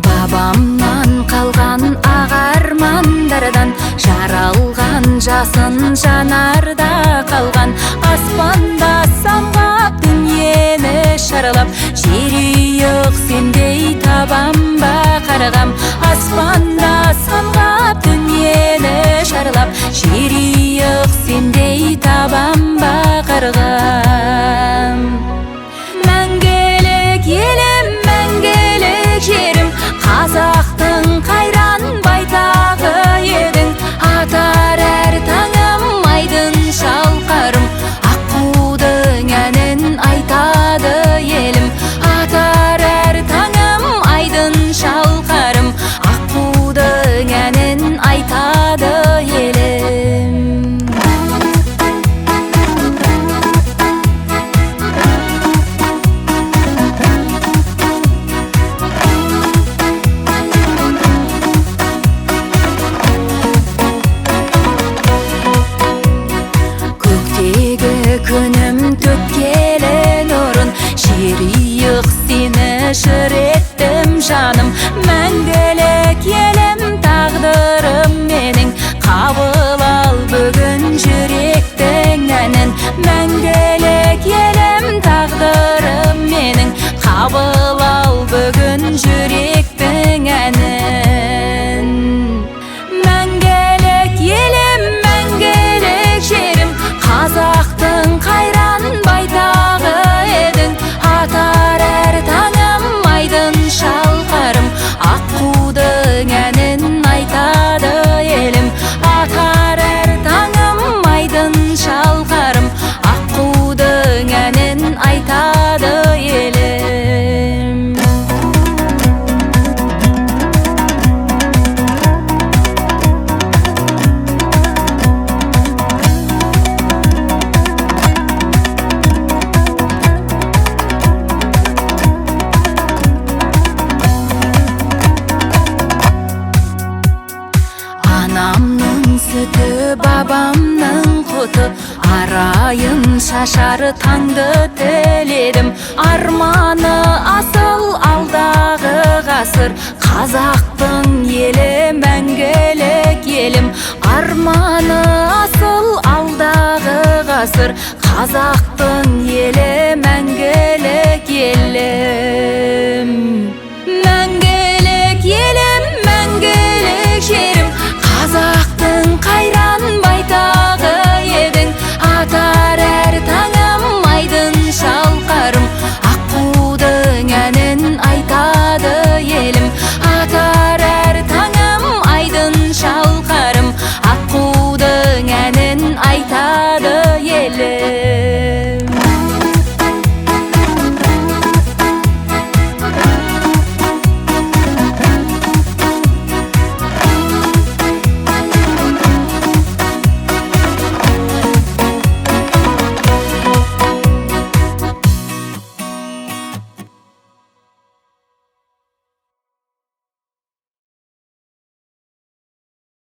Бабамнан қалған ағармандардан жаралған жасын жанарда қалған. Аспанда самғап дүниені шаралап, жерүйік сендей табам ба қарғам. Аспанда самғап дүниені шаралап, жерүйік сендей табам ба қарғам. Мәңгілік елім, мәңгілік жерім, қазақтың қайран байтағы едің. Атар әр таңым айдын шалқарым, аққудың әнін айтады елім. Атар әр таңым айдын шалқарым, аққудың әнін айтады елім. Күнім төккелі нұрын, жерүйік сені жыр еттім жаным. Мәңгілік елім, тағдырым менің, қабыл ал бүгін жүректің әнін. Мәңгілік елім, тағдырым менің, қабыл ал бүгін жүректің әнін. Мәңгілік елім, мәңгілік жерім, қазақтың қайран байтағы едің. Атар әр таңым айдын шалқарым, аққудың әнін айтады елім. Атар әр таңым айдын шалқарым, аққудың әнін айтады елім. Анамның сүті, бабамның құты, арайын шашар таңды тіледім. Арманы асыл алдағы ғасыр, қазақтың елі мәңгілік елім. Арманы асыл алдағы ғасыр, қазақтың елі